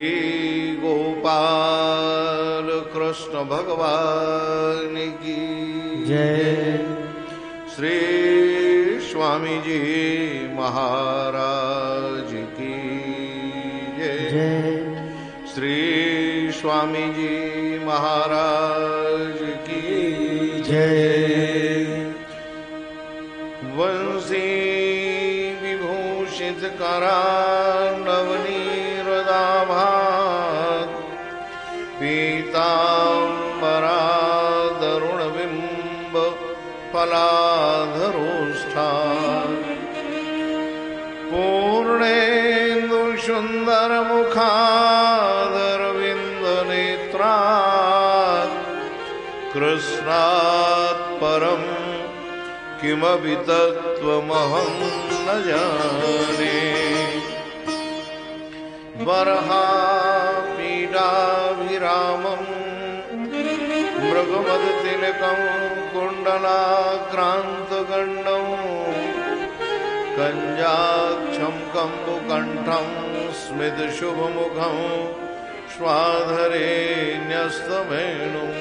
श्री गोपाल कृष्ण भगवान की जय। श्री स्वामी जी महाराज की जय। श्री स्वामी जी महाराज की जय। वंशी विभूषित करार्णवनीरदाभात पीताम्बरादरुणबिम्ब फलाधरोष्ठात् पूर्णेन्दुसुन्दरमुखादरविन्दनेत्रात् कृष्णात् परं किमपि तत्त्वमहं न जाने। बर्हापीडाभिरामं मृगमदतिलकं कुण्डलाक्रान्तगण्डं कञ्जाक्षं कम्बुकण्ठं स्मितशुभमुखं स्वाधरे न्यस्तवेणुं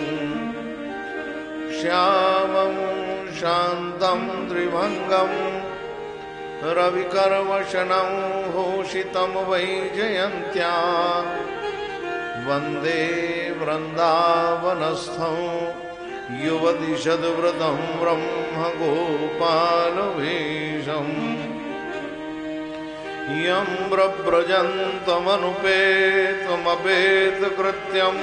श्यामं शान्तं त्रिभङ्गं रविकर्मशनं भूषितं वैजयन्त्या वन्दे वृन्दावनस्थं युवतिशतव्रतं ब्रह्मगोपालवेशम् यं व्रव्रजन्तमनुपेतमपेतकृत्यं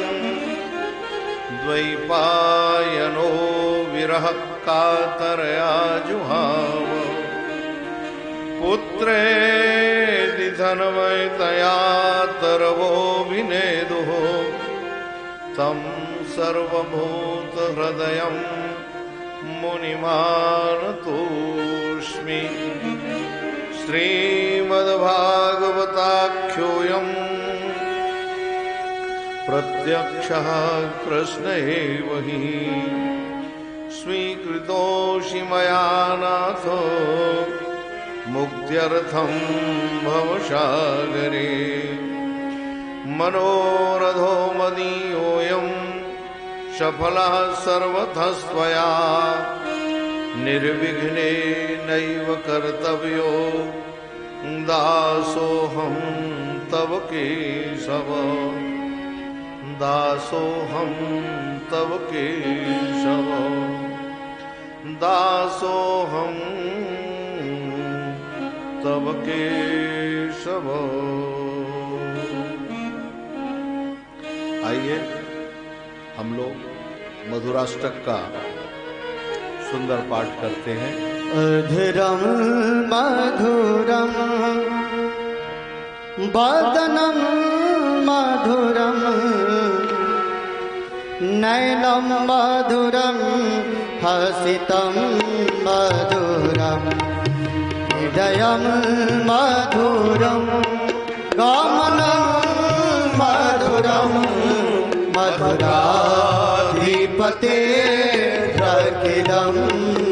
द्वैपायनो विरह कातरया जुहाव पुत्रेति धनमयतया तरवोऽभिनेदुः तं सर्वभूतहृदयं मुनिमानतोऽस्मि। श्रीमद्भागवताख्योऽयं प्रत्यक्षः कृष्ण एव हि स्वीकृतोऽसि मया नाथ मुक्त्यर्थं भवसागरे। मनोरथो मदीयोऽयं सफलः सर्वतस्त्वया निर्विघ्नेनैव कर्तव्यो दासोऽहं तव केशव दासोऽहं तव केशव दासोऽहं तव केशव। आइए हम लोग मधुराष्टक का सुंदर पाठ करते हैं। अधरम मधुरम वदनम मधुरम नयनम मधुरम हसितम मधुरम हृदयम मधुरम गमनम मधुरम मधुराधिपते अखिलं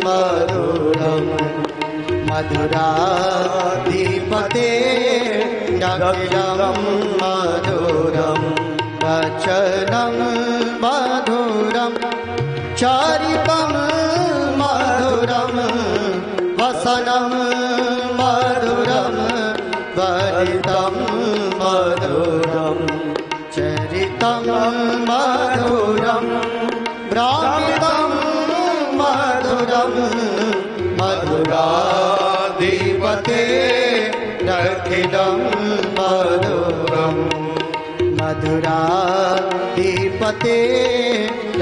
मधुरम मधुराधिपते अखिलं मधुरम वचनं मधुरम चरितं मधुरम वसनं मधुरम वरितं मधुरम चरितं मधुरम भ्रामितं मधुरम मधुराधिपते अखिलं मधुरम मधुराधिपते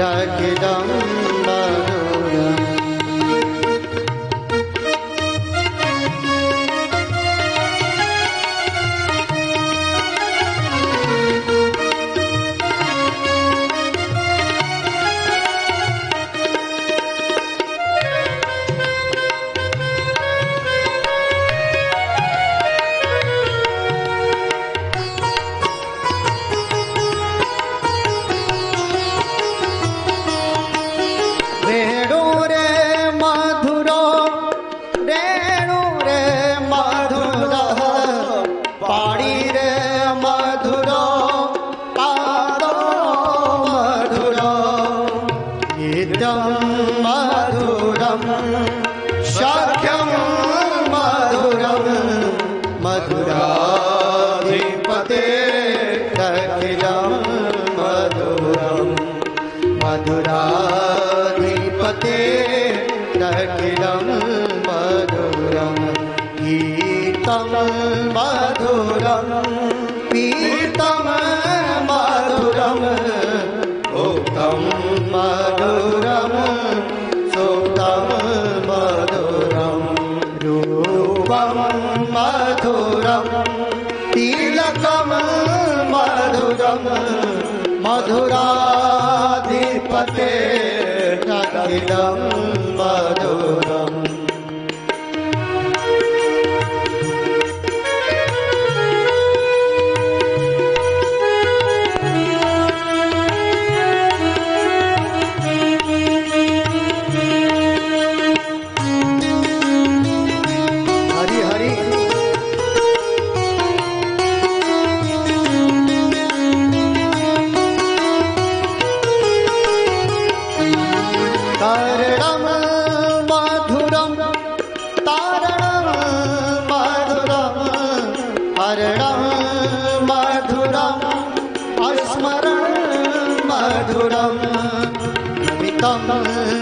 अखिलं मधुरम। रखिलं मधुरम् मधुराधिपते रखिलं मधुरम् गीतं मधुरम् पीतं मधुरम् उक्तं मधुरम् सुक्तं मधुरम् रूपं मधुरम् तिलकं मधुरम् मधुराधिपते रखिलं मधुरम्।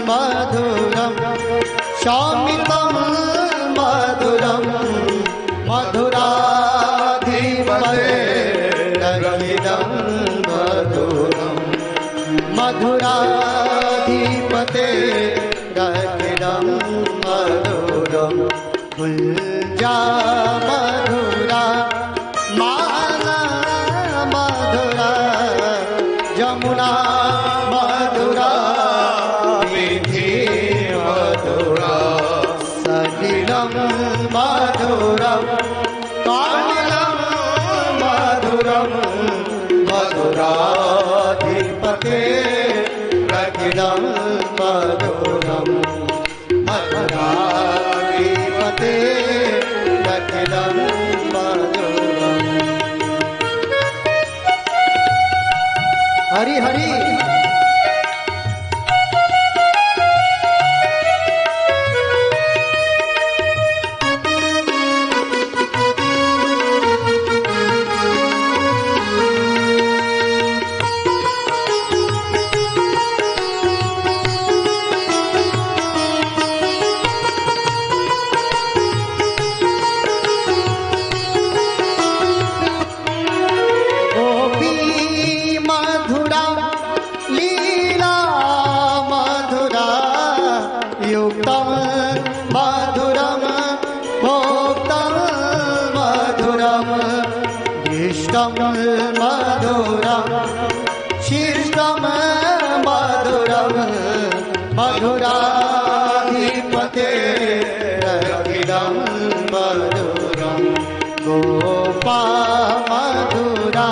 मधुरं शामितं मधुरं मधुराधिपते रखिलं मधुरं मधुराधिपते रखिलं मधुरं कुञ्जा मधुरा माला मधुरा जमुना मधुरा मधुरं कालिलं मधुरं मधुराधिपते रखिलं मधुरं मधुराधिपते रखिलं मधुरम्। हरि हरि मधुरं शिष्टं मधुरं मधुराधिपते रखिलं मधुरं गोपा मधुरा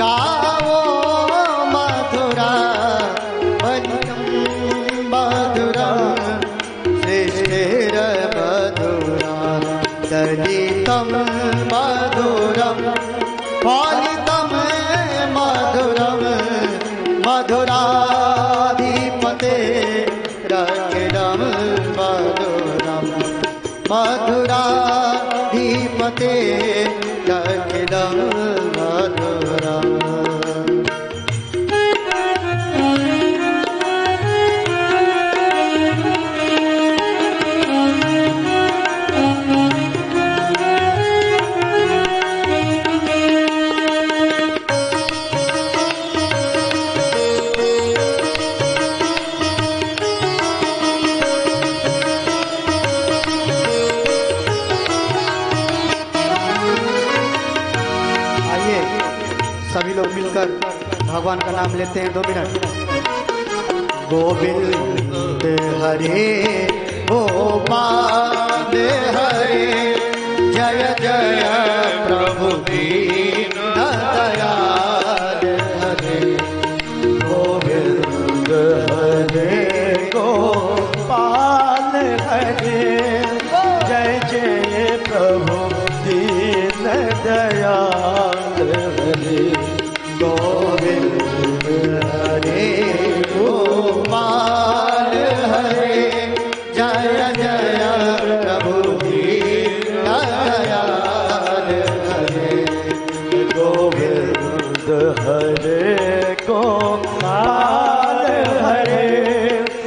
गावो मधुरा वनितं मधुरं श्रेष्ठेर मधुरा दलितं मधुरं पालितं मधुरं मधुराधिपते रखिलं मधुरं मधुराधिपते रखिलं मधुरम्। सभी लोग मिलकर भगवान का नाम लेते हैं 2 मिनट। गोविंद हरे गोपाल हरे जय जय प्रभु दीन दयाल हरे गोविंद हरे गोपाल हरे जय जय प्रभु दीन दयाल हरे गोविंद हरे गोपाल हरे जय जय प्रभु दीन दयाल हरे गोविंद हरे गोपाल हरे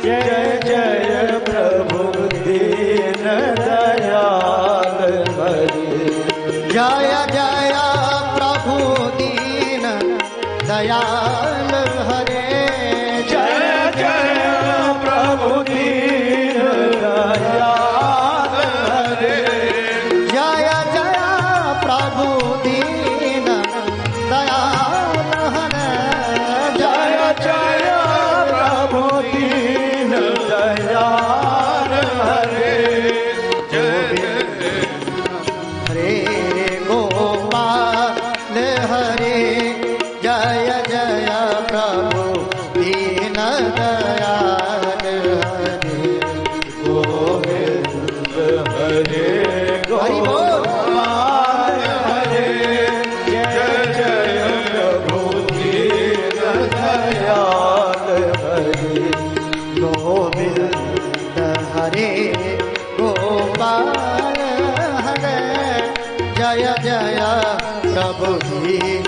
जय जय प्रभु दीन दयाल हरे जय जय प्रभु दीन दयाल हरे जय जय प्रभु दीन दयाल हरे जय जय प्रभु दीन दयाल हरे जय जय प्रभु दीन दयाल हरे हरे गोपाल हरे जय जय प्रभु दीन दयाल हरे गोविंद हरे हरि बोल। गोपाल हरे जय जय प्रभु दीन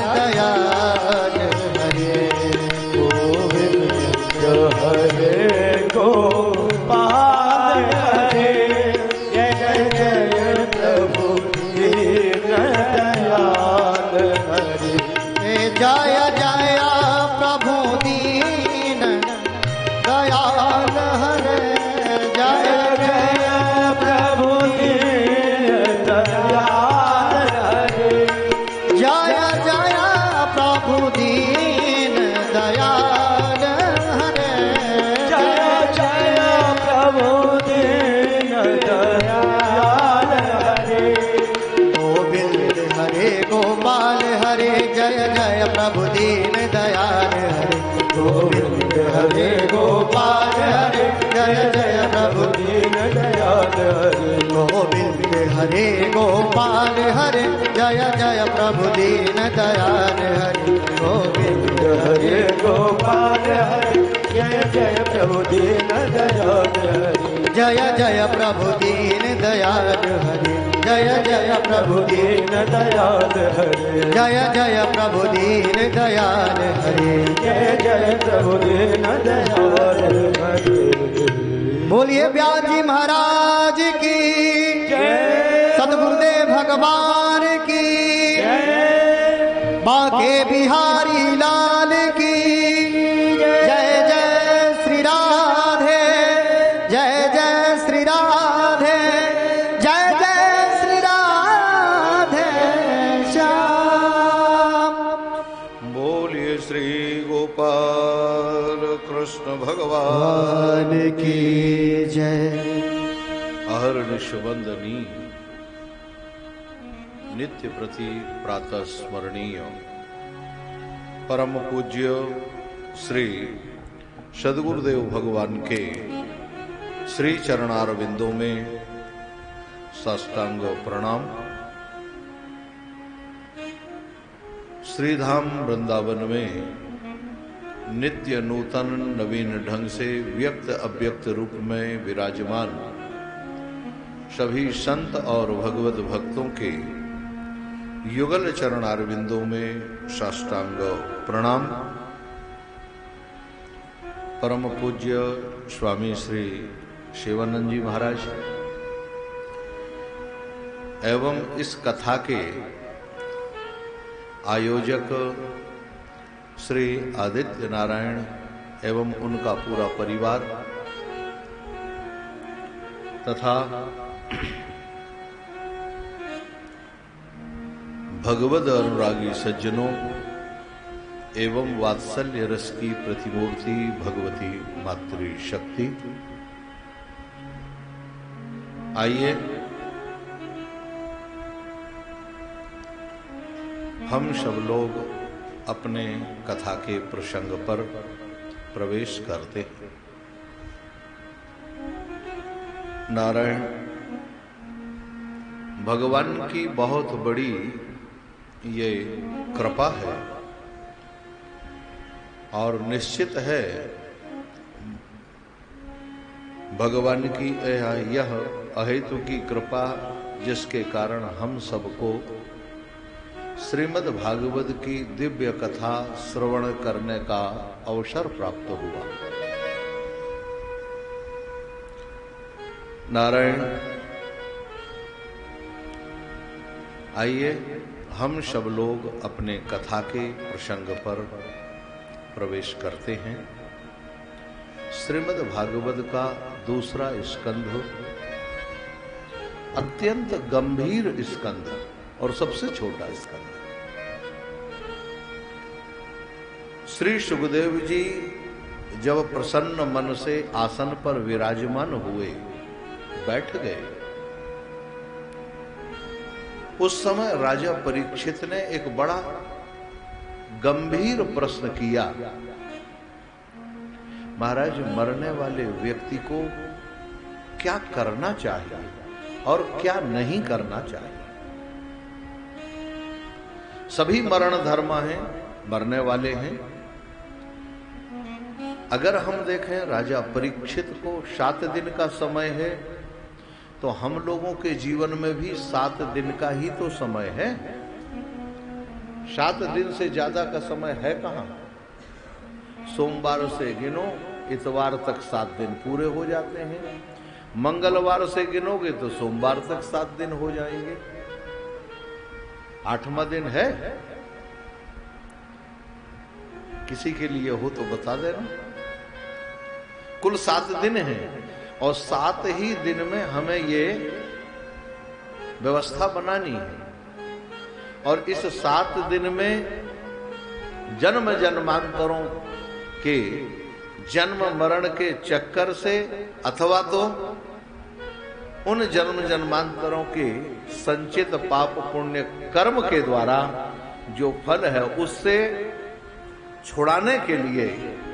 दयाल हरे गोविंद हरे गोपाल हरे जय जय प्रभु दीन दयाल हरे गोविंद हरे गोपाल हरे जय जय प्रभु दीन दयाल हरे जय जय प्रभु दीन दयाल हरे जय जय प्रभु दीन दयाल हरे जय जय प्रभु दीन दयाल हरे जय जय प्रभु दीन दयाल हरे गोविंद हरे गोपाल हरे जय जय प्रभु दीन दयाल हरे गोविंद हरे गोपाल हरे जय जय प्रभु दीन दयाल हरे गोविंद हरे गोपाल हरे जय जय प्रभु दीन दयाल हरे गोविंद हरे गोपाल हरे जय जय प्रभु दीन दयाल हरे जय जय प्रभु दीन दयाल हरे जय जय प्रभु दीन दयाल हरे जय जय प्रभु दीन दयाल हरे जय जय प्रभु दीन दयाल हरे बोलिए व्यास जी महाराज की जय सतगुरुदेव भगवान की जय बांके बिहारी लाल की जय जय श्री राधे जय जय श्री राधे जय जय श्री राधे श्याम बोलिए श्री गोपाल कृष्ण भगवान भगवान की जय अहर्निश वंदनी नित्य प्रति प्रातः स्मरणीय परम पूज्य श्री सद्गुरुदेव भगवान के श्री चरणारविंदों में साष्टांग प्रणाम। श्रीधाम वृंदावन में नित्य नूतन नवीन ढंग से व्यक्त अव्यक्त रूप में विराजमान सभी संत और भगवत भक्तों के युगल चरणारविंदों में साष्टांग प्रणाम। परम पूज्य स्वामी श्री शिवानंद जी महाराज एवं इस कथा के आयोजक श्री आदित्य नारायण एवं उनका पूरा परिवार तथा भगवद अनुरागी सज्जनों एवं वात्सल्य रस की प्रतिमूर्ति भगवती मातृशक्ति, आइए हम सब लोग अपने कथा के प्रसंग पर प्रवेश करते हैं। नारायण भगवान की बहुत बड़ी ये कृपा है और निश्चित है भगवान की यह अहेतु की कृपा जिसके कारण हम सबको श्रीमद् भागवत की दिव्य कथा श्रवण करने का अवसर प्राप्त हुआ। नारायण, आइए हम सब लोग अपने कथा के प्रसंग पर प्रवेश करते हैं। श्रीमद् भागवत का दूसरा स्कंध अत्यंत गंभीर स्कंध और सबसे छोटा स्कंध। श्री सुखदेव जी जब प्रसन्न मन से आसन पर विराजमान हुए, बैठ गए, उस समय राजा परीक्षित ने एक बड़ा गंभीर प्रश्न किया। महाराज, मरने वाले व्यक्ति को क्या करना चाहिए और क्या नहीं करना चाहिए? सभी मरण धर्म हैं, मरने वाले हैं। अगर हम देखें राजा परीक्षित को 7 दिन का समय है, तो हम लोगों के जीवन में भी 7 दिन का ही तो समय है। 7 दिन से ज्यादा का समय है कहां? सोमवार से गिनो, इतवार तक 7 दिन पूरे हो जाते हैं। मंगलवार से गिनोगे तो सोमवार तक 7 दिन हो जाएंगे। 8वां दिन है? किसी के लिए हो तो बता देना। कुल 7 दिन हैं और 7 ही दिन में हमें ये व्यवस्था बनानी है। और इस 7 दिन में जन्म जन्मांतरों के जन्म मरण के चक्कर से अथवा तो उन जन्म जन्मांतरों के संचित पाप पुण्य कर्म के द्वारा जो फल है उससे छुड़ाने के लिए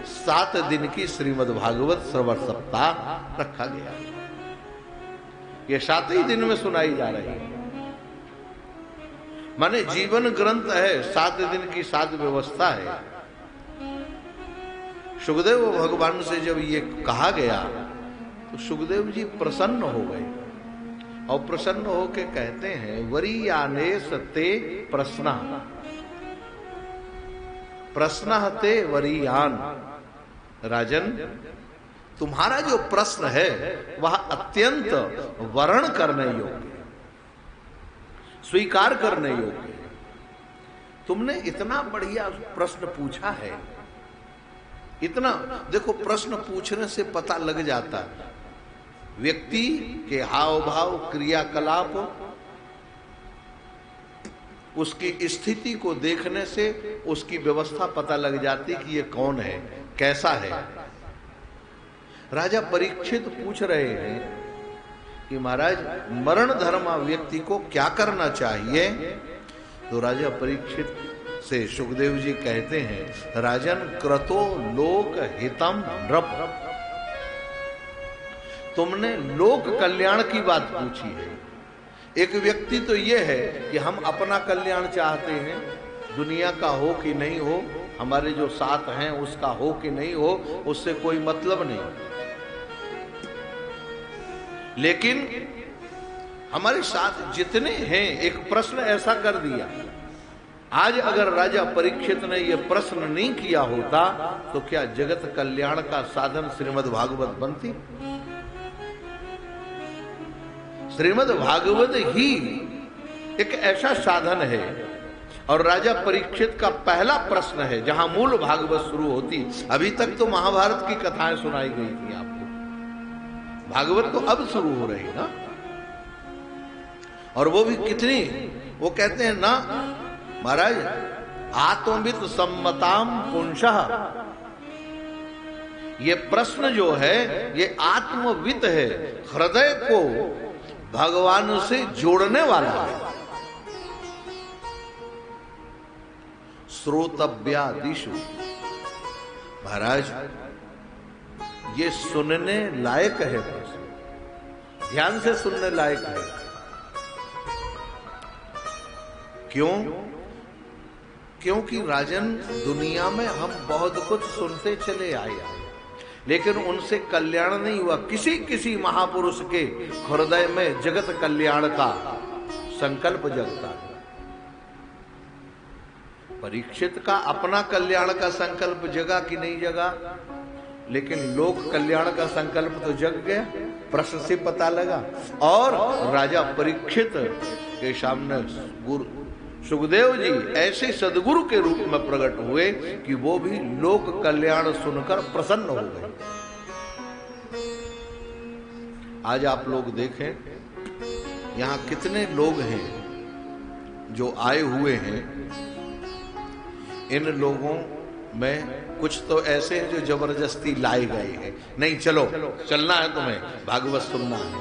7 दिन की श्रीमद् भागवत श्रवण सप्ताह रखा गया। ये 7 ही दिन में सुनाई जा रही है। माने जीवन ग्रंथ है, 7 दिन की 7 व्यवस्था है। सुखदेव भगवान से जब ये कहा गया तो सुखदेव जी प्रसन्न हो गए और प्रसन्न होके कहते हैं, वरीयाने सते प्रश्न प्रश्न ते वरीयान। राजन, तुम्हारा जो प्रश्न है वह अत्यंत वर्ण करने योग्य, स्वीकार करने योग्य है। तुमने इतना बढ़िया प्रश्न पूछा है। इतना देखो, प्रश्न पूछने से पता लग जाता है व्यक्ति के हाव भाव, क्रियाकलाप, उसकी स्थिति को देखने से उसकी व्यवस्था पता लग जाती कि ये कौन है, कैसा है। राजा परीक्षित पूछ रहे हैं कि महाराज, मरण धर्मा व्यक्ति को क्या करना चाहिए? तो राजा परीक्षित से सुखदेव जी कहते हैं, राजन, क्रतो लोक हितम नृप। तुमने लोक कल्याण की बात पूछी है। एक व्यक्ति तो यह है कि हम अपना कल्याण चाहते हैं, दुनिया का हो कि नहीं हो, हमारे जो साथ हैं उसका हो कि नहीं हो, उससे कोई मतलब नहीं। लेकिन हमारे साथ जितने हैं, एक प्रश्न ऐसा कर दिया। आज अगर राजा परीक्षित ने यह प्रश्न नहीं किया होता तो क्या जगत कल्याण का साधन श्रीमद् भागवत बनती? श्रीमद् भागवत ही एक ऐसा साधन है। और राजा परीक्षित का पहला प्रश्न है जहां मूल भागवत शुरू होती। अभी तक तो महाभारत की कथाएं सुनाई गई थी आपको, भागवत तो अब शुरू हो रही ना। और वो भी कितनी, वो कहते हैं ना महाराज, आत्मवित सम्मताम पुंसः। ये प्रश्न जो है ये आत्मवित है, हृदय को भगवान से जोड़ने वाला है। श्रोतव्यादिषु, महाराज ये सुनने लायक है, ध्यान से सुनने लायक है। क्यों? क्योंकि राजन, दुनिया में हम बहुत कुछ सुनते चले आए, लेकिन उनसे कल्याण नहीं हुआ। किसी किसी महापुरुष के हृदय में जगत कल्याण का संकल्प जगता है। परीक्षित का अपना कल्याण का संकल्प जगा कि नहीं जगा, लेकिन लोक कल्याण का संकल्प तो जग गया, प्रश्न से पता लगा। और राजा परीक्षित के सामने गुरु सुखदेव जी ऐसे सदगुरु के रूप में प्रकट हुए कि वो भी लोक कल्याण सुनकर प्रसन्न हो गए। आज आप लोग देखें, यहां कितने लोग हैं जो आए हुए हैं। इन लोगों में कुछ तो ऐसे हैं जो जबरदस्ती लाए गए हैं, नहीं चलो चलना है तुम्हें, भागवत सुनना है।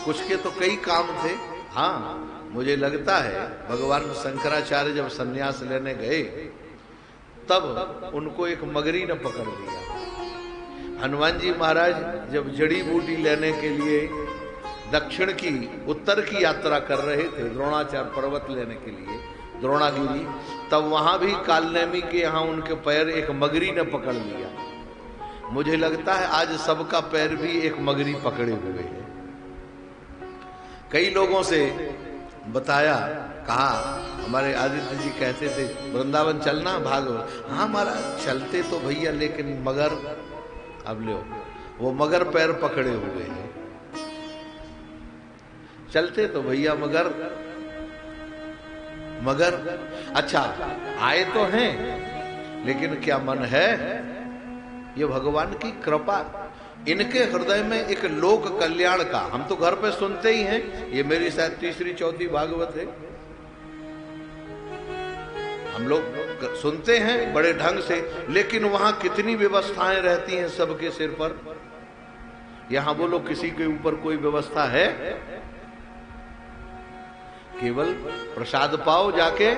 कुछ के तो कई काम थे। हाँ, मुझे लगता है भगवान शंकराचार्य जब सन्यास लेने गए तब उनको एक मगरी ने पकड़ लिया। हनुमान जी महाराज जब जड़ी बूटी लेने के लिए दक्षिण की उत्तर की यात्रा कर रहे थे, द्रोणाचार्य पर्वत लेने के लिए द्रोणागिरी, तब वहां भी कालनेमी के यहाँ उनके पैर एक मगरी ने पकड़ लिया। मुझे लगता है आज सबका पैर भी एक मगरी पकड़े हुए है। कई लोगों से बताया, कहा, हमारे आदित्य जी कहते थे वृंदावन चलना भागवत। हाँ महाराज चलते तो भैया, लेकिन मगर अब लो वो मगर पैर पकड़े हुए हैं। चलते तो भैया मगर अच्छा आए तो हैं, लेकिन क्या मन है? ये भगवान की कृपा। इनके हृदय में एक लोक कल्याण का, हम तो घर पे सुनते ही हैं, ये मेरी शायद तीसरी चौथी भागवत है, हम लोग सुनते हैं बड़े ढंग से, लेकिन वहां कितनी व्यवस्थाएं रहती हैं सबके सिर पर। यहां बोलो किसी के ऊपर कोई व्यवस्था है? केवल प्रसाद पाओ, जाके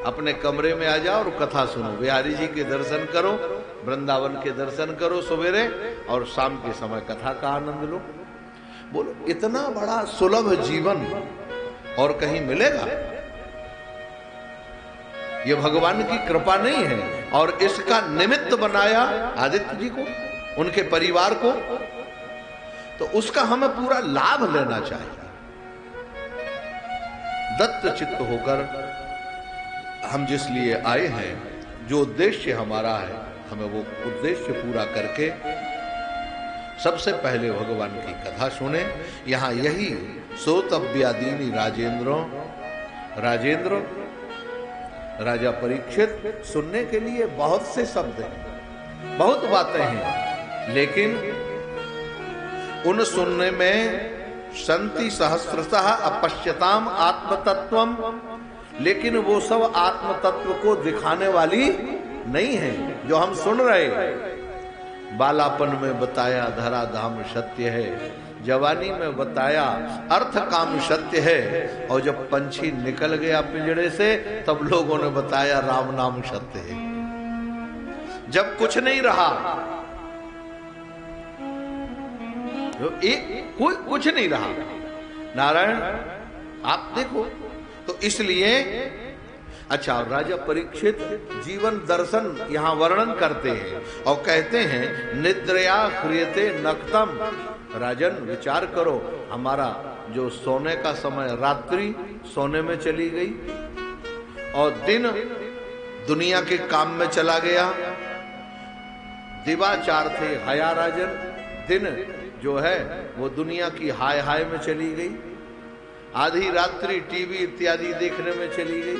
अपने कमरे में आ जाओ और कथा सुनो, बिहारी जी के दर्शन करो, वृंदावन के दर्शन करो सवेरे, और शाम के समय कथा का आनंद लो। बोलो इतना बड़ा सुलभ जीवन और कहीं मिलेगा? ये भगवान की कृपा नहीं है? और इसका निमित्त बनाया आदित्य जी को, उनके परिवार को, तो उसका हमें पूरा लाभ लेना चाहिए। दत्त चित्त होकर हम जिस लिए आए हैं, जो उद्देश्य हमारा है, हमें वो उद्देश्य पूरा करके सबसे पहले भगवान की कथा सुने। यहां यही सोतव्यादीनी राजेंद्र राजा परीक्षित, सुनने के लिए बहुत से शब्द हैं, बहुत बातें हैं, लेकिन उन सुनने में संति सहस्रशः अपश्यताम आत्मतत्वम, लेकिन वो सब आत्म तत्व को दिखाने वाली नहीं है जो हम सुन रहे हैं। बालापन में बताया धरा धाम सत्य है, जवानी में बताया अर्थ काम सत्य है, और जब पंछी निकल गया पिंजड़े से तब लोगों ने बताया राम नाम सत्य है। जब कुछ नहीं रहा, कोई कुछ नहीं रहा, नारायण आप देखो, तो इसलिए अच्छा, राजा परीक्षित जीवन दर्शन यहां वर्णन करते हैं और कहते हैं निद्रया क्रियते नक्तम। राजन विचार करो, हमारा जो सोने का समय, रात्रि सोने में चली गई और दिन दुनिया के काम में चला गया। दिवाचार थे हया राजन, दिन जो है वो दुनिया की हाय हाय में चली गई, आधी रात्रि टीवी इत्यादि देखने में चली गई,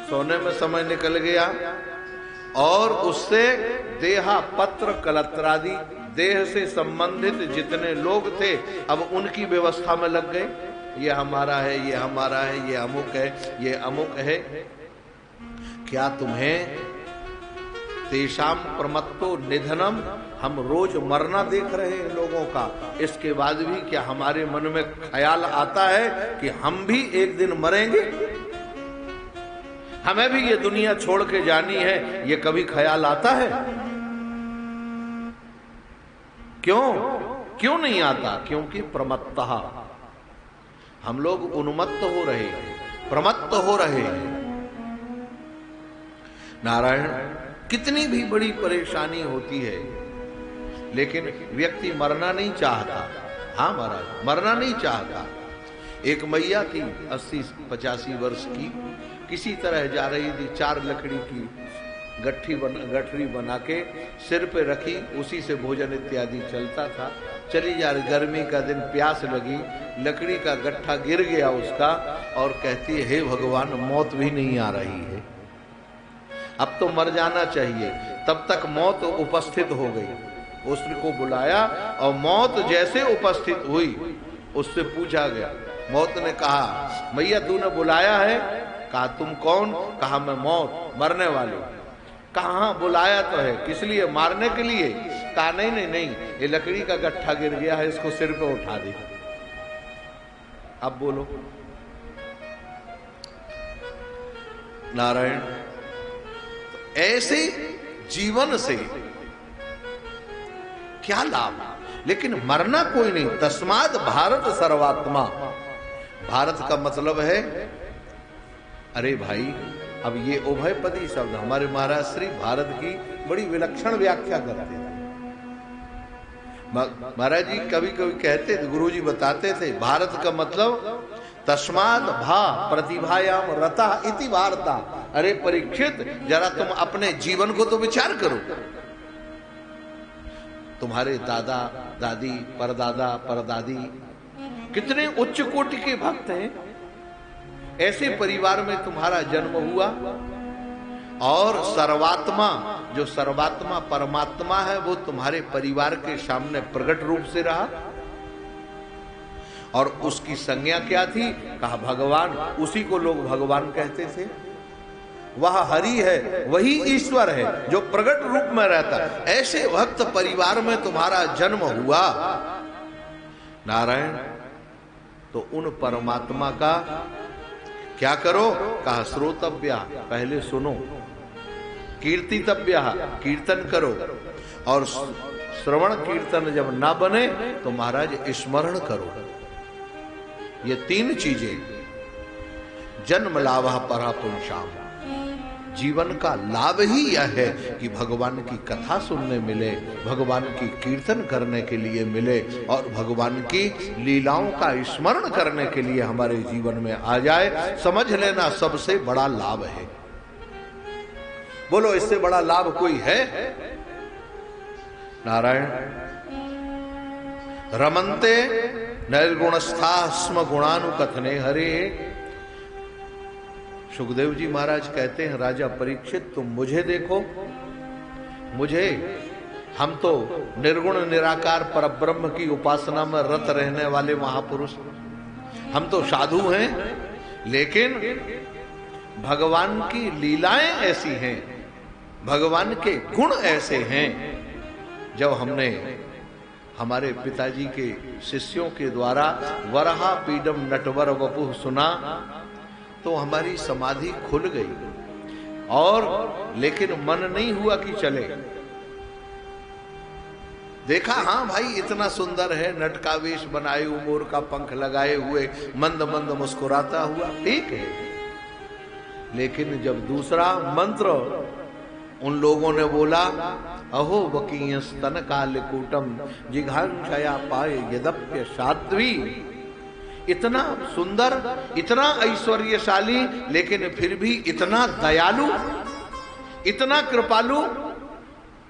सोने में समय निकल गया, और उससे देहा पत्र कलत्रादि, देह से संबंधित जितने लोग थे अब उनकी व्यवस्था में लग गए, ये हमारा है, ये हमारा है, ये अमुक है, ये अमुक है। क्या तुम्हें तेषाम प्रमत्तो निधनम, हम रोज मरना देख रहे हैं लोगों का, इसके बाद भी क्या हमारे मन में ख्याल आता है कि हम भी एक दिन मरेंगे, हमें भी ये दुनिया छोड़ के जानी है? ये कभी ख्याल आता है? क्यों नहीं आता? क्योंकि प्रमत्तः, हम लोग उन्मत्त हो रहे हैं, प्रमत्त हो रहे हैं। नारायण, कितनी भी बड़ी परेशानी होती है, लेकिन व्यक्ति मरना नहीं चाहता। हाँ महाराज, मरना नहीं चाहता। एक मैया थी 80-85 वर्ष की, किसी तरह जा रही थी, 4 लकड़ी की गठरी बना के सिर पे रखी, उसी से भोजन इत्यादि चलता था। चली जा रही, गर्मी का दिन, प्यास लगी, लकड़ी का गट्ठा गिर गया उसका, और कहती है हे भगवान, मौत भी नहीं आ रही है, अब तो मर जाना चाहिए। तब तक मौत उपस्थित हो गई। उसको बुलाया और मौत जैसे उपस्थित हुई, उससे पूछा गया। मौत ने कहा मैया तूने बुलाया है? कहा तुम कौन? कहा मैं मौत, मरने वाली। कहा बुलाया तो है, किस लिए? मारने के लिए। कहा नहीं नहीं नहीं, ये लकड़ी का गट्ठा गिर गया है, इसको सिर पे उठा दे। अब बोलो नारायण। ऐसे जीवन से क्या लाभ? लेकिन मरना कोई नहीं। तस्माद भारत सर्वात्मा। भारत का मतलब है, अरे भाई, अब ये उभयपदी शब्द हमारे महाराज श्री भारत की बड़ी विलक्षण व्याख्या करते थे। महाराज जी कभी कभी कहते थे, गुरु जी बताते थे, भारत का मतलब तस्माद भा प्रतिभायाम रता इति वार्ता। अरे परीक्षित, जरा तुम अपने जीवन को तो विचार करो। तुम्हारे दादा दादी, परदादा परदादी कितने उच्च कोटि के भक्त हैं। ऐसे परिवार में तुम्हारा जन्म हुआ, और सर्वात्मा, जो सर्वात्मा परमात्मा है, वो तुम्हारे परिवार के सामने प्रकट रूप से रहा। और उसकी संज्ञा क्या थी? कहा भगवान। उसी को लोग भगवान कहते थे। वह हरि है, वही ईश्वर है जो प्रकट रूप में रहता है। ऐसे भक्त परिवार में तुम्हारा जन्म हुआ नारायण, तो उन परमात्मा का क्या करो? कहा श्रोतव्या, पहले सुनो, कीर्तितव्या, कीर्तन करो, और श्रवण कीर्तन जब ना बने तो महाराज स्मरण करो। ये 3 चीजें, जन्म लाभा परा पुंसाम। जीवन का लाभ ही यह है कि भगवान की कथा सुनने मिले, भगवान की कीर्तन करने के लिए मिले, और भगवान की लीलाओं का स्मरण करने के लिए हमारे जीवन में आ जाए। समझ लेना सबसे बड़ा लाभ है। बोलो इससे बड़ा लाभ कोई है? नारायण। रमन्ते निर्गुणस्था स्म गुणानुकथने हरे। सुखदेव जी महाराज कहते हैं, राजा परीक्षित तुम मुझे देखो, मुझे, हम तो निर्गुण निराकार परब्रह्म की उपासना में रत रहने वाले महापुरुष, हम तो साधु हैं, लेकिन भगवान की लीलाएं ऐसी हैं, भगवान के गुण ऐसे हैं। जब हमने हमारे पिताजी के शिष्यों के द्वारा वरहा पीडम नटवर वपुः सुना, तो हमारी समाधि खुल गई, और लेकिन मन नहीं हुआ कि चले। देखा, हाँ भाई इतना सुंदर है, नट का वेश बनाए, मोर का पंख लगाए हुए, मंद मंद मुस्कुराता हुआ, ठीक है। लेकिन जब दूसरा मंत्र उन लोगों ने बोला, अहो वकीय स्तन कालकूटम जिघांसया पाए यद्यप्य साध्वी। इतना सुंदर, इतना ऐश्वर्यशाली, लेकिन फिर भी इतना दयालु, इतना कृपालु,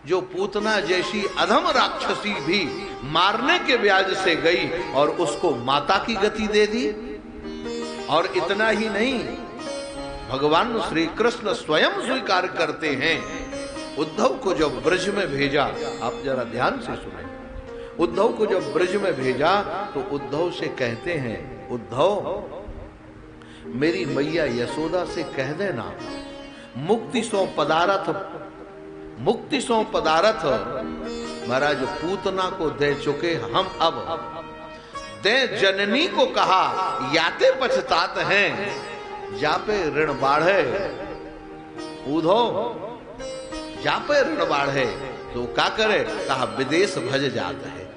जो पूतना जैसी अधम राक्षसी भी मारने के ब्याज से गई और उसको माता की गति दे दी। और इतना ही नहीं, भगवान श्री कृष्ण स्वयं स्वीकार करते हैं। उद्धव को जब ब्रज में भेजा, आप जरा ध्यान से सुने, उद्धव को जब ब्रज में भेजा तो उद्धव से कहते हैं, उद्धव मेरी मैया यशोदा से कह देना, मुक्ति सो पदारथ, मुक्ति सो पदारथ महाराज पूतना को दे चुके हम, अब दे जननी को कहा याते पछतात हैं, जापे ऋण बाढ़े। उद्धव जापे ऋण बाढ़े तो क्या करे? कहा विदेश भज जाता है।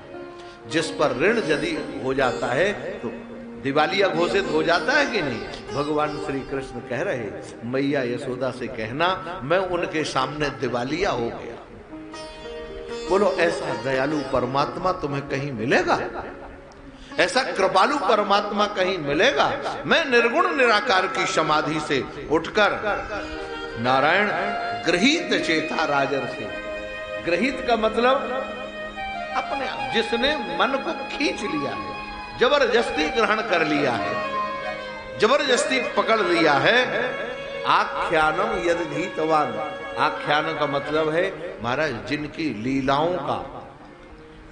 जिस पर ऋण यदि हो जाता है तो दिवालिया घोषित हो जाता है कि नहीं? भगवान श्री कृष्ण कह रहे, मैया यशोदा से कहना मैं उनके सामने दिवालिया हो गया। बोलो ऐसा दयालु परमात्मा तुम्हें कहीं मिलेगा? ऐसा कृपालु परमात्मा कहीं मिलेगा? मैं निर्गुण निराकार की समाधि से उठकर नारायण गृहीत चेता राजर्षि। गृहीत का मतलब अपने आप, जिसने मन को खींच लिया है, जबरदस्ती ग्रहण कर लिया है, जबरदस्ती पकड़ लिया है। आख्यानम यदधीतवान, आख्यान का मतलब है महाराज जिनकी लीलाओं का,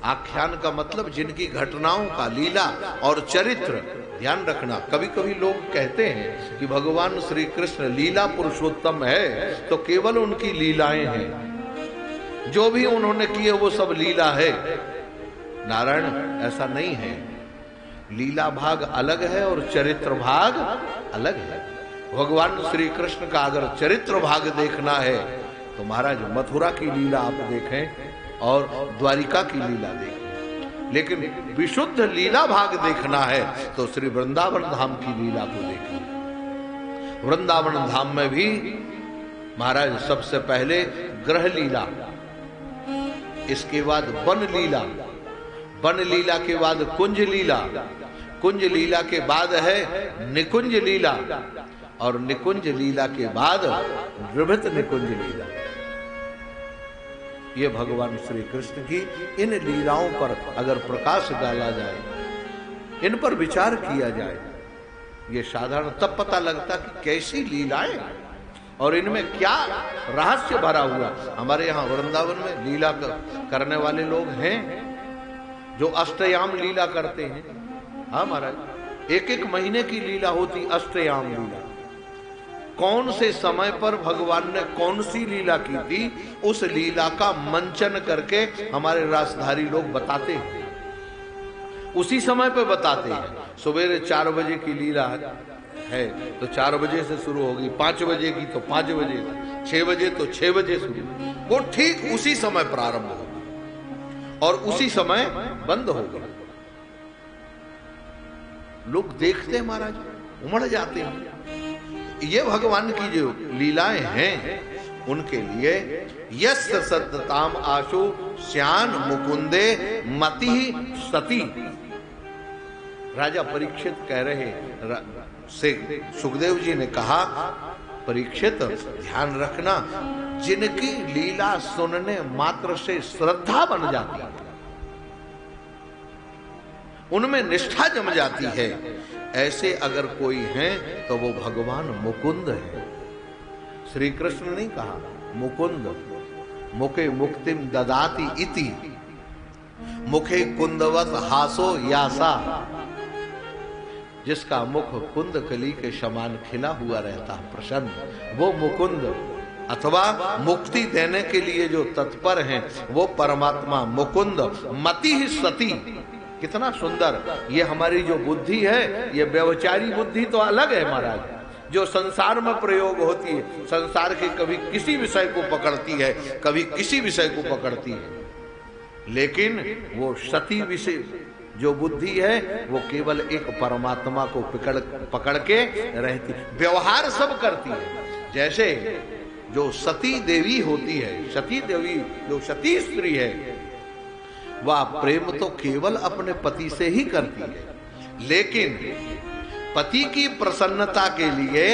आख्यान का मतलब जिनकी घटनाओं का, लीला और चरित्र। ध्यान रखना, कभी कभी लोग कहते हैं कि भगवान श्री कृष्ण लीला पुरुषोत्तम है तो केवल उनकी लीलाएं हैं, जो भी उन्होंने किए वो सब लीला है। नारायण ऐसा नहीं है, लीला भाग अलग है और चरित्र भाग अलग है। भगवान श्री कृष्ण का अगर चरित्र भाग देखना है तो महाराज मथुरा की लीला आप देखें और द्वारिका की लीला देखें, लेकिन विशुद्ध लीला भाग देखना है तो श्री वृंदावन धाम की लीला को देखें। वृंदावन धाम में भी महाराज सबसे पहले ग्रह लीला, इसके बाद वन लीला, वन लीला के बाद कुंज लीला, कुंज लीला के बाद है निकुंज लीला, और निकुंज लीला के बाद नृभित निकुंज लीला। ये भगवान श्री कृष्ण की इन लीलाओं पर अगर प्रकाश डाला जाए, इन पर विचार किया जाए, ये साधारण तब पता लगता कि कैसी लीलाएं और इनमें क्या रहस्य भरा हुआ। हमारे यहाँ वृंदावन में लीला करने वाले लोग हैं जो अष्टयाम लीला करते हैं। हाँ महाराज, एक एक महीने की लीला होती अष्टयाम लीला। कौन से समय पर भगवान ने कौन सी लीला की थी, उस लीला का मंचन करके हमारे रासधारी लोग बताते हैं, उसी समय पे बताते हैं। सुबह 4 बजे की लीला है तो 4 बजे से शुरू होगी, 5 बजे की तो 5 बजे, 6 बजे तो 6 बजे शुरू, वो ठीक उसी समय प्रारंभ होगी और उसी समय बंद होगा। लोग देखते महाराज उमड़ जाते हैं। ये भगवान की जो लीलाएं हैं उनके लिए यस सद्दताम आशु श्यान मुकुंदे मति सती। राजा परीक्षित कह रहे से सुखदेव जी ने कहा, परीक्षित ध्यान रखना, जिनकी लीला सुनने मात्र से श्रद्धा बन जाती है, उनमें निष्ठा जम जाती है, ऐसे अगर कोई है तो वो भगवान मुकुंद है। श्री कृष्ण ने कहा मुकुंद, मुखे मुक्तिम ददाति इति, मुखे कुंदवत हासो यासा। जिसका मुख कुंद कली के समान खिला हुआ रहता है, प्रसन्न, वो मुकुंद, अथवा मुक्ति देने के लिए जो तत्पर हैं वो परमात्मा मुकुंद। मति ही सती, कितना सुंदर। ये हमारी जो बुद्धि है, ये व्यवचारी बुद्धि तो अलग है महाराज, जो संसार में प्रयोग होती है, संसार के कभी किसी विषय को पकड़ती है, कभी किसी विषय को पकड़ती है, लेकिन वो सती विषय जो बुद्धि है वो केवल एक परमात्मा को पकड़ के रहती, व्यवहार सब करती है। जैसे जो सती देवी होती है, सती देवी जो सती स्त्री है, वह प्रेम तो केवल अपने पति से ही करती है, लेकिन पति की प्रसन्नता के लिए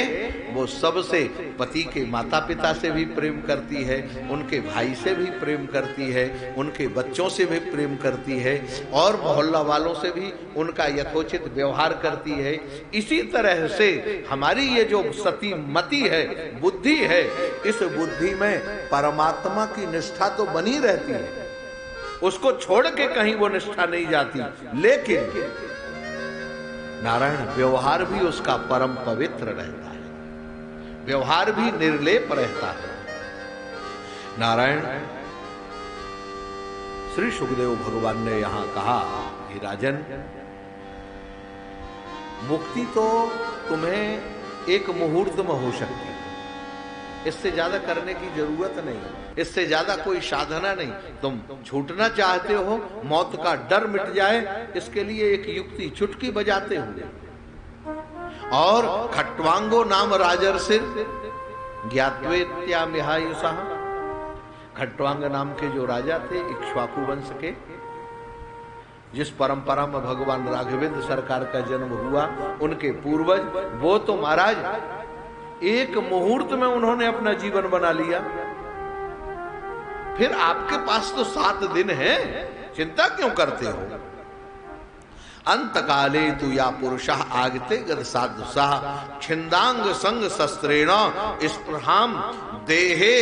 वो सबसे, पति के माता पिता से भी प्रेम करती है, उनके भाई से भी प्रेम करती है, उनके बच्चों से भी प्रेम करती है, और मोहल्ला वालों से भी उनका यथोचित व्यवहार करती है। इसी तरह से हमारी ये जो सती मति है, बुद्धि है, इस बुद्धि में परमात्मा की निष्ठा तो बनी रहती है, उसको छोड़ के कहीं वो निष्ठा नहीं जाती, लेकिन नारायण व्यवहार भी उसका परम पवित्र रहता है, व्यवहार भी निर्लेप रहता है। नारायण श्री सुखदेव भगवान ने यहां कहा कि राजन, मुक्ति तो तुम्हें एक मुहूर्त में हो सकती है, इससे ज्यादा करने की जरूरत नहीं, इससे ज्यादा कोई साधना नहीं। तुम छूटना चाहते हो, मौत का डर मिट जाए, इसके लिए एक युक्ति चुटकी बजाते हो, और खट्वांगो नाम राजर्षि ज्ञात्वेत्यामिहायुषः। खट्वांग नाम के जो राजा थे इक्ष्वाकु वंश के, जिस परंपरा में भगवान राघवेंद्र सरकार का जन्म हुआ, उनके पूर्वज, वो तो महाराज एक मुहूर्त में उन्होंने अपना जीवन बना लिया। फिर आपके पास तो 7 दिन है, चिंता क्यों करते हो? अंत काले तु या पुरुषः आगते गद साधुषः छिंदांग संग शस्त्रेण स्पृहाम देहे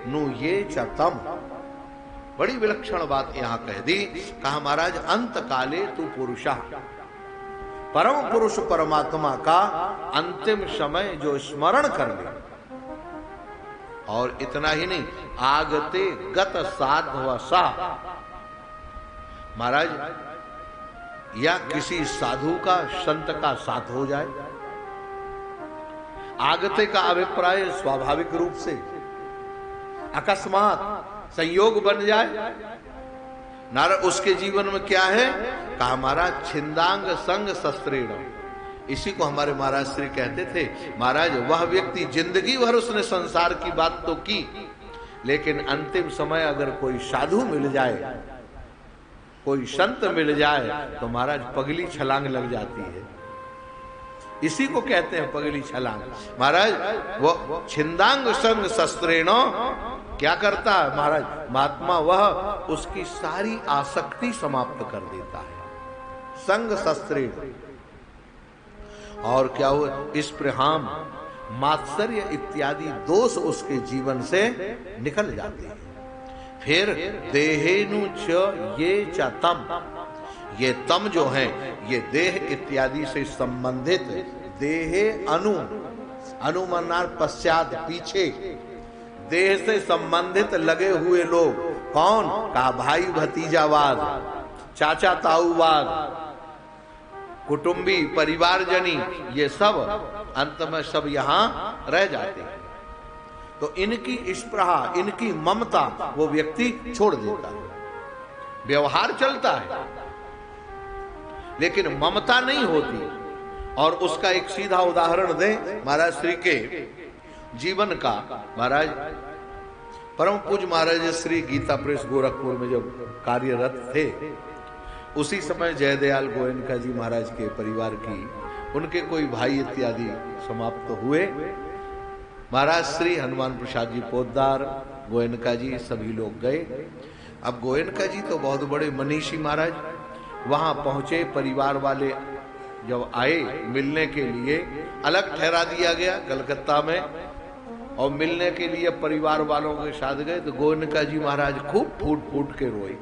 नु ये चतम। बड़ी विलक्षण बात यहां कह दी। कहा महाराज अंत काले तु पुरुषः, परम पुरुष परमात्मा का अंतिम समय जो स्मरण कर ले, और इतना ही नहीं, आगते गत साध्वसा, महाराज या किसी साधु का, संत का साथ हो जाए। आगते का अभिप्राय स्वाभाविक रूप से अकस्मात संयोग बन जाए। नारद उसके जीवन में क्या है? कहा महाराज छिंदांग संग शस्त्रेण। इसी को हमारे महाराज श्री कहते थे, महाराज वह व्यक्ति जिंदगी भर उसने संसार की बात तो की, लेकिन अंतिम समय अगर कोई साधु मिल जाए, कोई संत मिल जाए, तो महाराज पगली छलांग लग जाती है। इसी को कहते हैं पगली छलांग। महाराज वो छिंदांग संग शस्त्रेण क्या करता है महाराज? महात्मा वह उसकी सारी आसक्ति समाप्त कर देता है, संग शस्त्रेण। और क्या हुआ? स्पृहाम, मात्सर्य इत्यादि दोष उसके जीवन से निकल जाते हैं। फिर देहेनु च ये च तम, ये तम जो है ये देह इत्यादि से संबंधित, देहे अनु, अनुमनार पश्चात पीछे, देह से संबंधित लगे हुए लोग कौन? कहा भाई भतीजावाद, चाचा ताऊवाद, कुटुंबी परिवारजनी, ये सब अंत में सब यहां रह जाते हैं। तो इनकी स्पृहा, इनकी ममता वो व्यक्ति छोड़ देता है। व्यवहार चलता है लेकिन ममता नहीं होती। और उसका एक सीधा उदाहरण दें महाराज श्री के जीवन का। महाराज परम पूज्य महाराज श्री गीता प्रेस गोरखपुर में जब कार्यरत थे, उसी समय जयदयाल गोयनका जी महाराज के परिवार की, उनके कोई भाई इत्यादि समाप्त हुए। महाराज श्री हनुमान प्रसाद जी पोद्दार, गोयनका जी, सभी लोग गए। अब गोयनका जी तो बहुत बड़े मनीषी महाराज, वहां पहुंचे। परिवार वाले जब आए मिलने के लिए, अलग ठहरा दिया गया कलकत्ता में, और मिलने के लिए परिवार वालों के साथ गए। तो गोयनका जी महाराज खूब फूट फूट के रोए,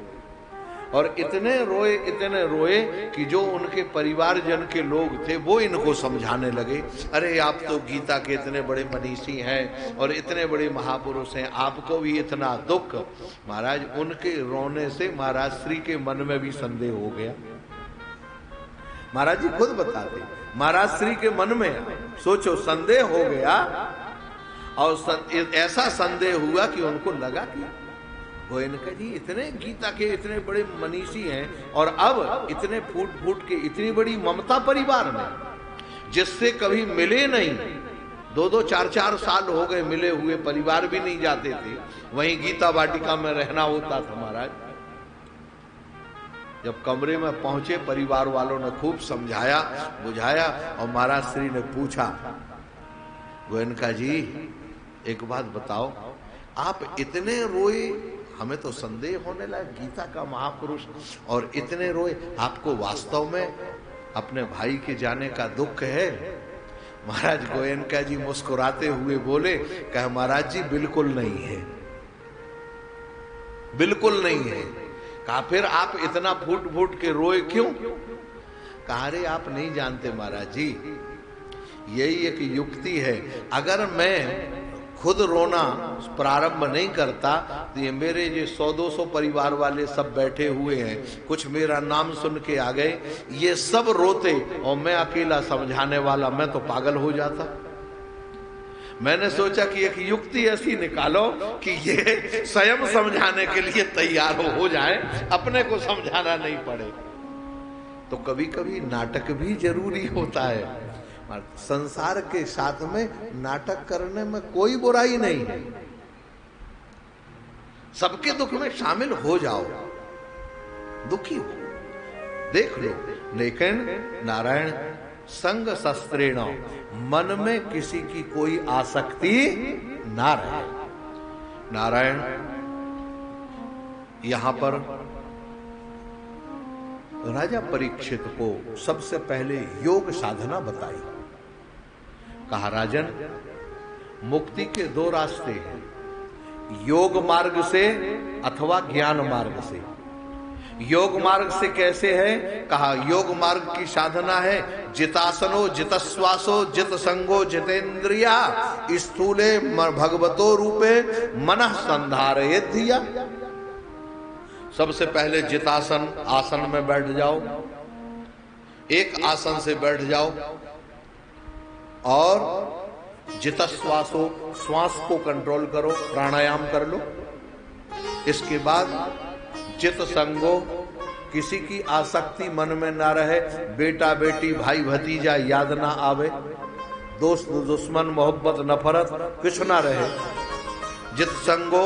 और इतने रोए कि जो उनके परिवारजन के लोग थे वो इनको समझाने लगे, अरे आप तो गीता के इतने बड़े मनीषी हैं और इतने बड़े महापुरुष हैं, आपको भी इतना दुख। महाराज उनके रोने से महाराज श्री के मन में भी संदेह हो गया। महाराज जी खुद बताते, महाराज श्री के मन में सोचो संदेह हो गया, और ऐसा संदेह हुआ कि उनको लगा कि गोयनका जी इतने गीता के इतने बड़े मनीषी हैं, और अब इतने फूट फूट के इतनी बड़ी ममता परिवार में, जिससे कभी मिले नहीं, 2-2, 4-4 साल हो गए मिले हुए, परिवार भी नहीं जाते थे, वहीं गीता वाटिका में रहना होता था। महाराज जब कमरे में पहुंचे, परिवार वालों ने खूब समझाया बुझाया, और महाराज श्री ने पूछा, गोयनका जी एक बात बताओ, आप इतने रोए, हमें तो संदेह होने लगा, गीता का महापुरुष, और इतने रोए, आपको वास्तव में अपने भाई के जाने का दुख है? महाराज गोयनका जी मुस्कुराते हुए बोले, कहा महाराज जी बिल्कुल नहीं है, बिल्कुल नहीं है। कहा फिर आप इतना फूट फूट के रोए क्यों? कहा रे आप नहीं जानते महाराज जी, यही एक युक्ति है। अगर मैं खुद रोना प्रारंभ नहीं करता तो ये मेरे जो 100-200 परिवार वाले सब बैठे हुए हैं, कुछ मेरा नाम सुन के आ गए, ये सब रोते और मैं अकेला समझाने वाला, मैं तो पागल हो जाता। मैंने सोचा कि एक युक्ति ऐसी निकालो कि ये स्वयं समझाने के लिए तैयार हो जाए, अपने को समझाना नहीं पड़े। तो कभी कभी नाटक भी जरूरी होता है। संसार के साथ में नाटक करने में कोई बुराई नहीं है, सबके दुख में शामिल हो जाओ, दुखी हो, देख लो, लेकिन नारायण संग शस्त्रेण, मन में किसी की कोई आसक्ति ना रहे। नारायण यहां पर राजा परीक्षित को सबसे पहले योग साधना बताई। कहा राजन, मुक्ति के दो रास्ते हैं, योग मार्ग से अथवा ज्ञान मार्ग से। योग मार्ग से कैसे है? कहा योग मार्ग की साधना है जितासनो जितश्वासो जित संगो जितेंद्रिया स्थूले भगवतो रूपे मनः संधारयेत् धिया। सबसे पहले जितासन, आसन में बैठ जाओ, एक आसन से बैठ जाओ और जितश्वासो, श्वास को कंट्रोल करो, प्राणायाम कर लो। इसके बाद जित संगो, किसी की आसक्ति मन में ना रहे, बेटा बेटी भाई भतीजा याद ना आवे, दोस्त दुश्मन मोहब्बत नफरत कुछ ना रहे। जित संगो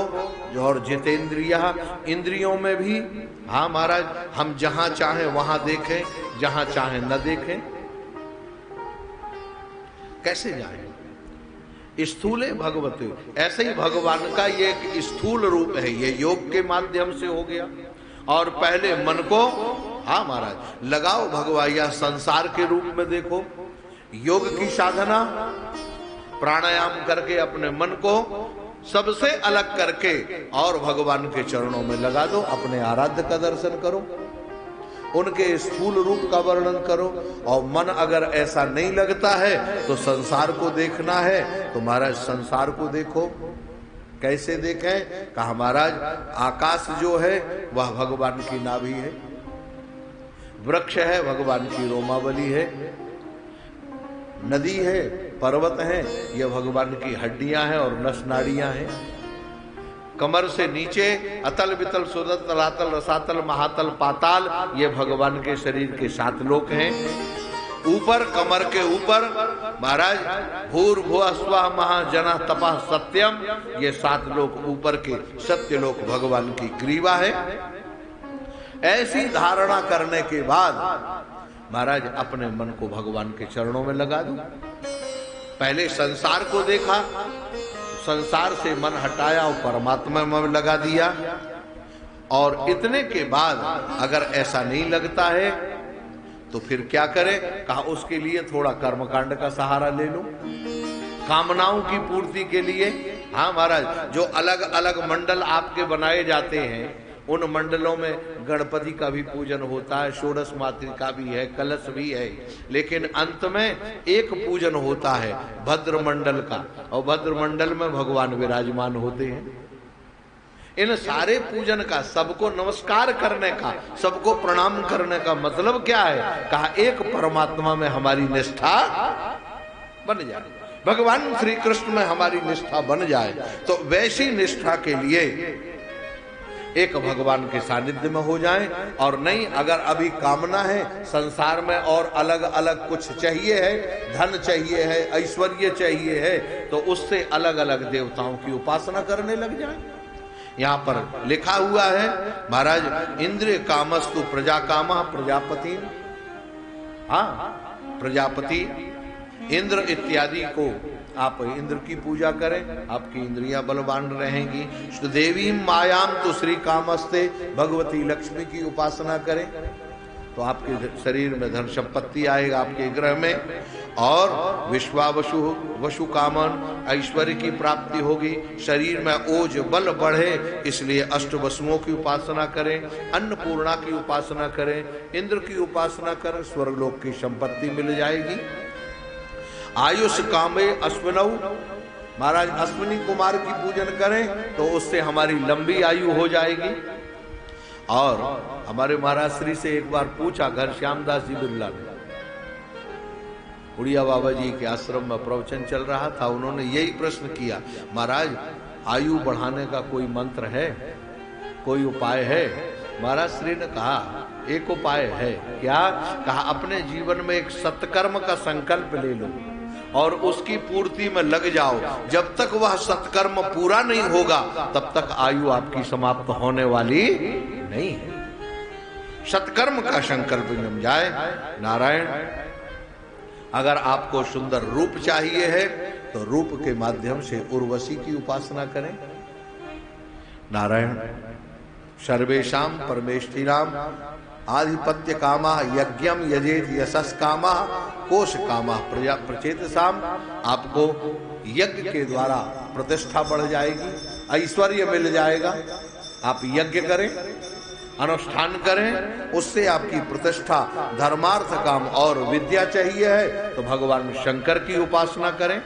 और जितेंद्रिया, इंद्रियों में भी हाँ महाराज हम जहां चाहें वहां देखें, जहां चाहें न देखें। कैसे जाएं? स्थूले भगवते, ऐसे ही भगवान का ये एक स्थूल रूप है, ये योग के माध्यम से हो गया। और पहले मन को हाँ महाराज लगाओ भगवाया संसार के रूप में देखो। योग की साधना प्राणायाम करके अपने मन को सबसे अलग करके और भगवान के चरणों में लगा दो, अपने आराध्य का दर्शन करो, उनके स्थूल रूप का वर्णन करो। और मन अगर ऐसा नहीं लगता है तो संसार को देखना है, तो महाराज संसार को देखो। कैसे देखें? कहा महाराज आकाश जो है वह भगवान की नाभि है, वृक्ष है भगवान की रोमावली है, नदी है, पर्वत है, ये भगवान की हड्डियां हैं और नस नाड़ियां हैं। कमर से नीचे अतल वितल सुदत तलातल रसातल महातल पाताल, ये भगवान के शरीर के 7 लोक हैं। ऊपर कमर के ऊपर महाराज भूर्भुवः स्वः महाजना तपः सत्यम, ये 7 लोक ऊपर के सत्य लोक भगवान की ग्रीवा है। ऐसी धारणा करने के बाद महाराज अपने मन को भगवान के चरणों में लगा दो। पहले संसार को देखा, संसार से मन हटाया और परमात्मा में लगा दिया। और इतने के बाद अगर ऐसा नहीं लगता है तो फिर क्या करें? कहा उसके लिए थोड़ा कर्मकांड का सहारा ले लो, कामनाओं की पूर्ति के लिए। हाँ महाराज, जो अलग अलग मंडल आपके बनाए जाते हैं, उन मंडलों में गणपति का भी पूजन होता है, षोडश मातृका भी है, कलश भी है, लेकिन अंत में एक पूजन होता है भद्र मंडल का, और भद्र मंडल में भगवान विराजमान होते हैं। इन सारे पूजन का, सबको नमस्कार करने का, सबको प्रणाम करने का मतलब क्या है? कहा एक परमात्मा में हमारी निष्ठा बन जाए, भगवान श्री कृष्ण में हमारी निष्ठा बन जाए। तो वैसी निष्ठा के लिए एक भगवान के सानिध्य में हो जाए। और नहीं, अगर अभी कामना है संसार में और अलग अलग कुछ चाहिए है, धन चाहिए है, ऐश्वर्य चाहिए है, तो उससे अलग अलग देवताओं की उपासना करने लग जाए। यहाँ पर लिखा हुआ है महाराज, इंद्रिय कामस्तु प्रजा कामः प्रजापति। हाँ, प्रजापति इंद्र इत्यादि को आप इंद्र की पूजा करें, आपकी इंद्रियां बलवान रहेंगी। देवी मायाम तो श्री कामस्ते, भगवती लक्ष्मी की उपासना करें तो आपके शरीर में धन संपत्ति आएगा, आपके ग्रह में। और विश्वावसु वसु कामन, ऐश्वर्य की प्राप्ति होगी, शरीर में ओज बल बढ़े, इसलिए अष्ट वसुओं की उपासना करें, अन्नपूर्णा की उपासना करें, इंद्र की उपासना करें, स्वर्गलोक की संपत्ति मिल जाएगी। आयुष कामे अश्विनौ, महाराज अश्विनी कुमार की पूजन करें तो उससे हमारी लंबी आयु हो जाएगी। और हमारे महाराज श्री से एक बार पूछा, घर श्यामदास जी बिरला ने, उड़िया बाबा जी के आश्रम में प्रवचन चल रहा था, उन्होंने यही प्रश्न किया, महाराज आयु बढ़ाने का कोई मंत्र है, कोई उपाय है? महाराज श्री ने कहा एक उपाय है। क्या? कहा अपने जीवन में एक सत्कर्म का संकल्प ले लो और उसकी पूर्ति में लग जाओ। जब तक वह सत्कर्म पूरा नहीं होगा तब तक आयु आपकी समाप्त होने वाली नहीं है। सत्कर्म का संकल्प जम जाए। नारायण, अगर आपको सुंदर रूप चाहिए है तो रूप के माध्यम से उर्वशी की उपासना करें। नारायण, सर्वेशाम परमेष्ठिराम आधिपत्य कामा यज्ञम यजेत यशस कामा कोश कामा प्रजा प्रचेतसाम। आपको यज्ञ के द्वारा प्रतिष्ठा बढ़ जाएगी, ऐश्वर्य मिल जाएगा। आप यज्ञ करें, अनुष्ठान करें, उससे आपकी प्रतिष्ठा, धर्मार्थ काम और विद्या चाहिए है तो भगवान शंकर की उपासना करें।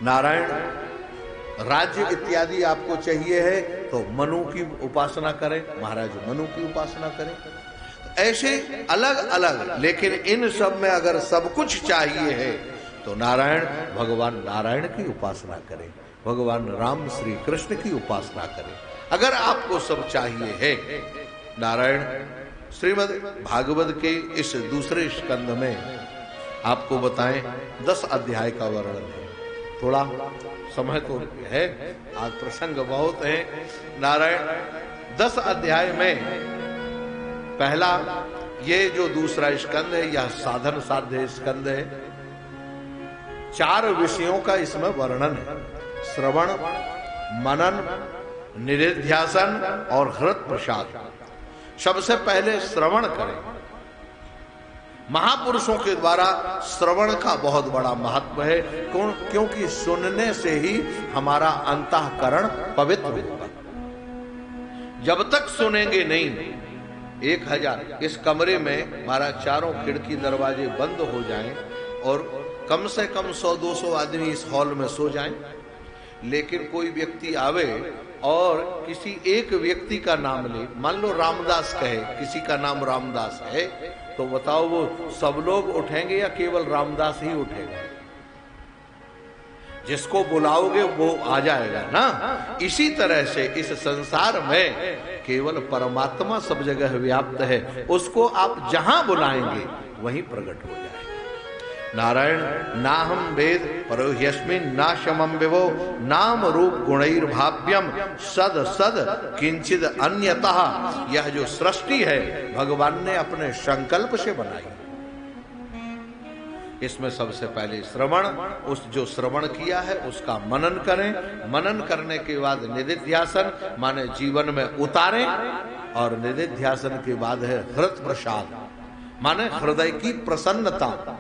नारायण, राज्य इत्यादि आपको चाहिए है तो मनु की उपासना करें, महाराज मनु की उपासना करें। ऐसे अलग अलग, लेकिन इन सब में अगर सब कुछ चाहिए है तो नारायण, भगवान नारायण की उपासना करें, भगवान राम श्री कृष्ण की उपासना करें। अगर आपको सब चाहिए है, नारायण, श्रीमद् भागवत के इस दूसरे स्कंध में आपको बताएं 10 अध्याय का वर्णन है। थोड़ा समय तो है, आज प्रसंग बहुत है। नारायण, 10 अध्याय में पहला ये जो दूसरा स्कंद है यह साधन साध्य स्कंद है। 4 विषयों का इसमें वर्णन है, श्रवण, मनन, निधिध्यासन और हृत प्रसाद। सबसे पहले श्रवण करें। महापुरुषों के द्वारा श्रवण का बहुत बड़ा महत्व है, क्योंकि सुनने से ही हमारा अंतःकरण पवित्र होगा। जब तक सुनेंगे नहीं, 1000 इस कमरे में हमारा चारों खिड़की दरवाजे बंद हो जाएं और कम से कम 100-200 आदमी इस हॉल में सो जाएं, लेकिन कोई व्यक्ति आवे और किसी एक व्यक्ति का नाम ले, मान लो रामदास कहे, किसी का नाम रामदास है, तो बताओ वो सब लोग उठेंगे या केवल रामदास ही उठेगा? जिसको बुलाओगे वो आ जाएगा ना। इसी तरह से इस संसार में केवल परमात्मा सब जगह व्याप्त है, उसको आप जहां बुलाएंगे वहीं प्रकट हो जाएगा। नारायण, ना हम वेद परो ह्यस्मिन् ना शमं विभो नाम रूप गुणैर्भाव्यम सद सद किंचिद अन्यतः। यह जो सृष्टि है भगवान ने अपने संकल्प से बनाई। इसमें सबसे पहले श्रवण, उस जो श्रवण किया है उसका मनन करें। मनन करने के बाद निधिध्यासन माने जीवन में उतारें, और निधिध्यासन के बाद है हृत प्रसाद माने हृदय की प्रसन्नता।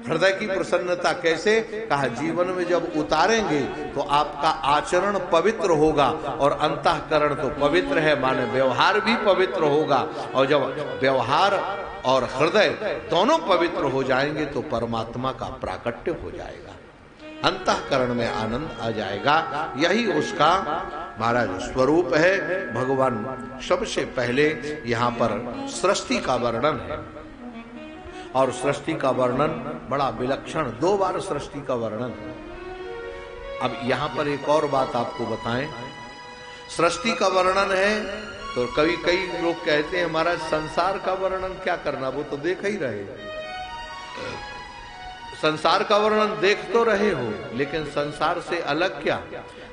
हृदय की प्रसन्नता कैसे? कहा, जीवन में जब उतारेंगे तो आपका आचरण पवित्र होगा और अंतःकरण तो पवित्र है माने व्यवहार भी पवित्र होगा, और जब व्यवहार और हृदय दोनों पवित्र हो जाएंगे तो परमात्मा का प्राकट्य हो जाएगा, अंतःकरण में आनंद आ जाएगा। यही उसका महाराज स्वरूप है। भगवान सबसे पहले यहाँ पर सृष्टि का वर्णन है, और सृष्टि का वर्णन बड़ा विलक्षण, 2 बार सृष्टि का वर्णन। अब यहां पर एक और बात आपको बताएं, सृष्टि का वर्णन है तो कई लोग कहते हैं हमारा संसार का वर्णन क्या करना, वो तो देख ही रहे। संसार का वर्णन देख तो रहे हो, लेकिन संसार से अलग क्या?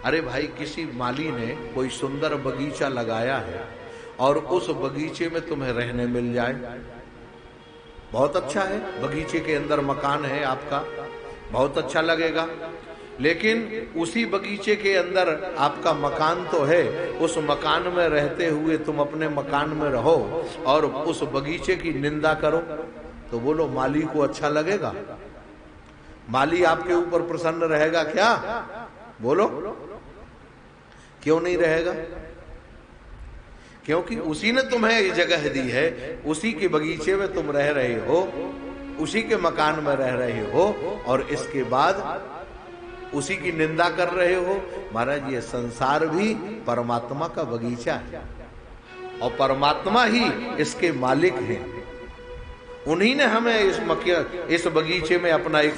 अरे भाई, किसी माली ने कोई सुंदर बगीचा लगाया है और उस बगीचे में तुम्हें रहने मिल जाए, बहुत अच्छा है। बगीचे के अंदर मकान है आपका, बहुत अच्छा लगेगा। लेकिन उसी बगीचे के अंदर आपका मकान तो है, उस मकान में रहते हुए तुम अपने मकान में रहो और उस बगीचे की निंदा करो, तो बोलो माली को अच्छा लगेगा? माली आपके ऊपर प्रसन्न रहेगा क्या? बोलो, क्यों नहीं रहेगा? क्योंकि उसी ने तुम्हें ये जगह दी है, उसी के बगीचे में तुम रह रहे हो, उसी के मकान में रह रहे हो, और इसके बाद उसी की निंदा कर रहे हो। महाराज, ये संसार भी परमात्मा का बगीचा है और परमात्मा ही इसके मालिक हैं। उन्हीं ने हमें इस बगीचे में अपना एक